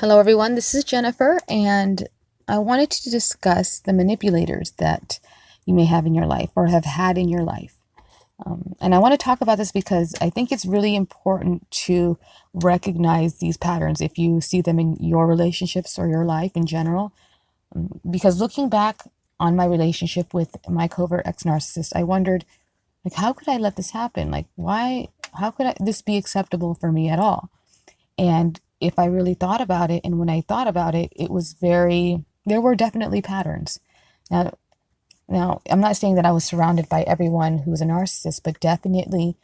Hello, everyone. This is Jennifer, and I wanted to discuss the manipulators that you may have in your life or have had in your life. And I want to talk about this because I think it's really important to recognize these patterns if you see them in your relationships or your life in general. Because looking back on my relationship with my covert ex narcissist, I wondered, like, how could I let this happen? Like, why? How could this be acceptable for me at all? And if I really thought about it, and when I thought about it, there were definitely patterns. Now, now I'm not saying that I was surrounded by everyone who's a narcissist, but definitely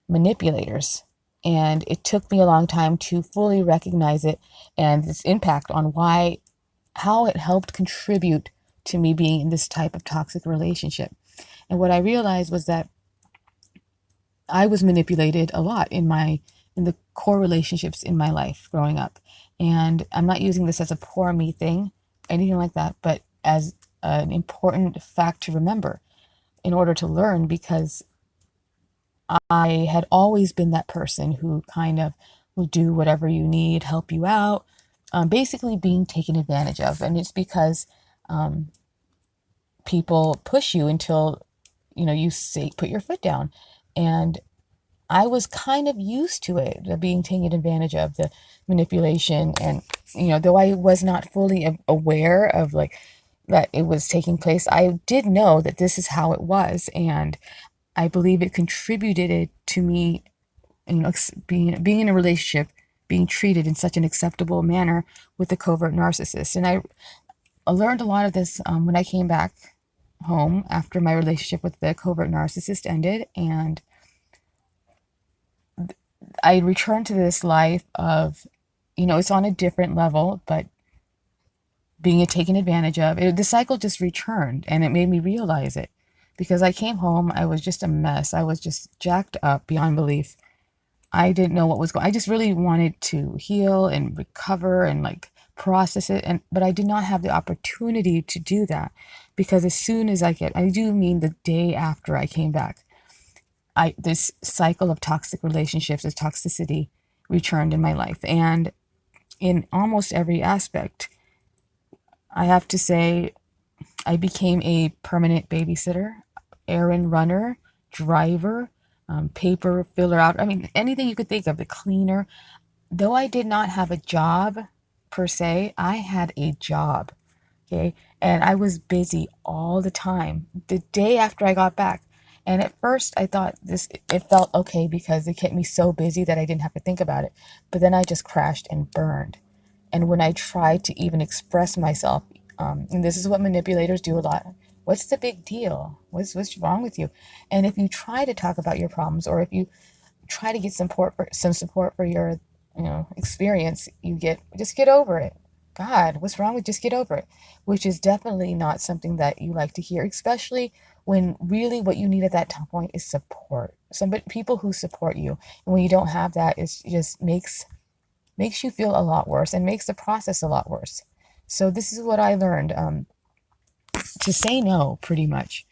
manipulators. And it took me a long time to fully recognize it and its impact on how it helped contribute to me being in this type of toxic relationship. And what I realized was that I was manipulated a lot in the core relationships in my life growing up. And I'm not using this as a poor me thing, anything like that, but as an important fact to remember in order to learn, because I had always been that person who kind of will do whatever you need, help you out, basically being taken advantage of. And it's because um, people push you until you say put your foot down. And I was kind of used to it, the being taken advantage of, the manipulation. And, though I was not fully aware of like that it was taking place, I did know that this is how it was. And I believe it contributed it to me, being in a relationship, being treated in such an acceptable manner with the covert narcissist. And I learned a lot of this when I came back home after my relationship with the covert narcissist ended. And I returned to this life of, it's on a different level, but being taken advantage of. The cycle just returned, and it made me realize it because I came home. I was just a mess. I was just jacked up beyond belief. I didn't know what was going. I just really wanted to heal and recover and like process it, but I did not have the opportunity to do that because as soon as I do mean the day after I came back, this cycle of toxic relationships, of toxicity, returned in my life. And in almost every aspect, I have to say, I became a permanent babysitter, errand runner, driver, paper filler out. I mean, anything you could think of, the cleaner. Though I did not have a job per se, I had a job. Okay. And I was busy all the time. The day after I got back, and at first I thought it felt okay because it kept me so busy that I didn't have to think about it. But then I just crashed and burned. And when I tried to even express myself, and this is what manipulators do a lot. What's the big deal? What's wrong with you? And if you try to talk about your problems, or if you try to get some support for your, experience, you just get over it. God, what's wrong with just get over it? Which is definitely not something that you like to hear, especially when really what you need at that point is support. People who support you. And when you don't have that, it just makes you feel a lot worse and makes the process a lot worse. So this is what I learned, to say no, pretty much,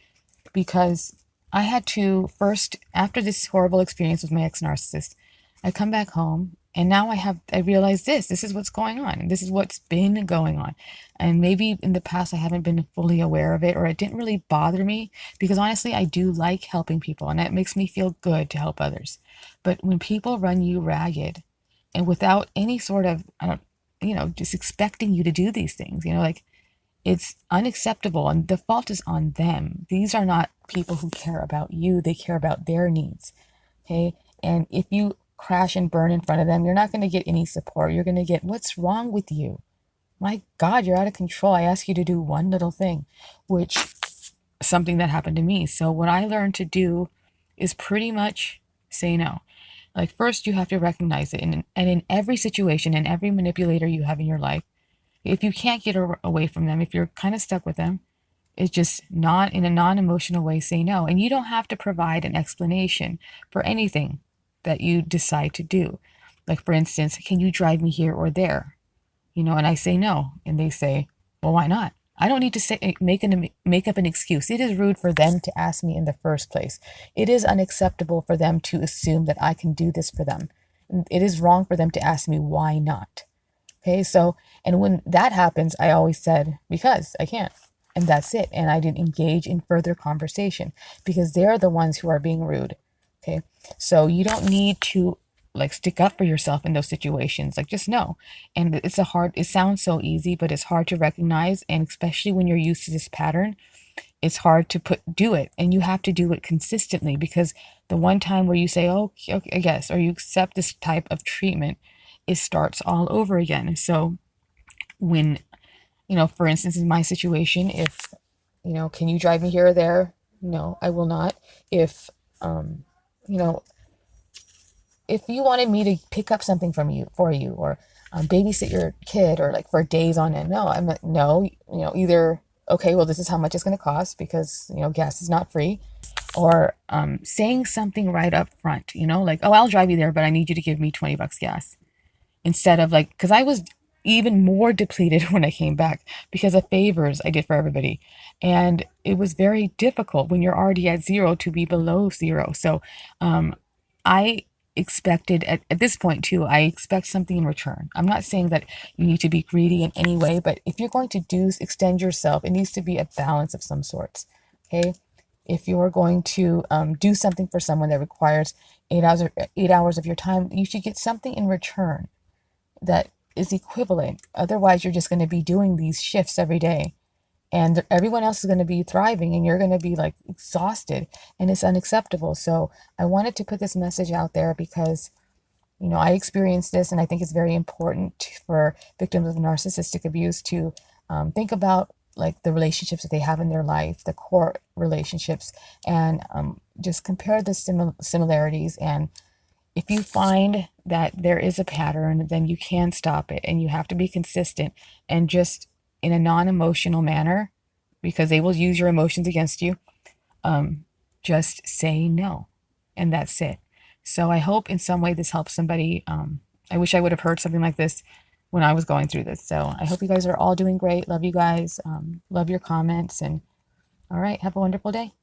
because I had to first, after this horrible experience with my ex-narcissist, I come back home and now I realize this is what's going on. This is what's been going on. And maybe in the past I haven't been fully aware of it, or it didn't really bother me, because honestly, I do like helping people and it makes me feel good to help others. But when people run you ragged and without any sort of, just expecting you to do these things, like, it's unacceptable, and the fault is on them. These are not people who care about you. They care about their needs. Okay. And if you crash and burn in front of them, you're not going to get any support. You're going to get, what's wrong with you? My God, you're out of control. I ask you to do one little thing, which something that happened to me. So what I learned to do is pretty much say no. Like, first you have to recognize it. And in every situation and every manipulator you have in your life, if you can't get away from them, if you're kind of stuck with them, it's just not in a non-emotional way, say no. And you don't have to provide an explanation for anything that you decide to do. Like, for instance, can you drive me here or there? And I say no. And they say, well, why not? I don't need to make up an excuse. It is rude for them to ask me in the first place. It is unacceptable for them to assume that I can do this for them. It is wrong for them to ask me why not. Okay, so, and when that happens, I always said, because I can't. And that's it. And I didn't engage in further conversation because they're the ones who are being rude. Okay, so you don't need to like stick up for yourself in those situations. Like, just know. And it sounds so easy, but it's hard to recognize. And especially when you're used to this pattern, it's hard to do it. And you have to do it consistently, because the one time where you say, oh, okay, I guess, or you accept this type of treatment, it starts all over again. So when, for instance, in my situation, if, can you drive me here or there? No, I will not. If, you know, if you wanted me to pick up something for you, or babysit your kid, or like for days on end, no, I'm like, no, either, okay, well, this is how much it's going to cost, because, gas is not free, or saying something right up front, like, oh, I'll drive you there, but I need you to give me $20 gas. Instead of like, because I was even more depleted when I came back because of favors I did for everybody. And it was very difficult when you're already at zero to be below zero. So I expected at this point too, I expect something in return. I'm not saying that you need to be greedy in any way, but if you're going to extend yourself, it needs to be a balance of some sorts. Okay. If you're going to do something for someone that requires 8 hours of your time, you should get something in return that is equivalent. Otherwise, you're just going to be doing these shifts every day, and everyone else is going to be thriving, and you're going to be like exhausted, and it's unacceptable. So I wanted to put this message out there because, I experienced this, and I think it's very important for victims of narcissistic abuse to think about like the relationships that they have in their life, the core relationships, and just compare the similarities. And if you find that there is a pattern, then you can stop it, and you have to be consistent, and just in a non-emotional manner, because they will use your emotions against you. Just say no, and that's it. So I hope in some way this helps somebody. I wish I would have heard something like this when I was going through this. So I hope you guys are all doing great. Love you guys. Love your comments, and all right, have a wonderful day.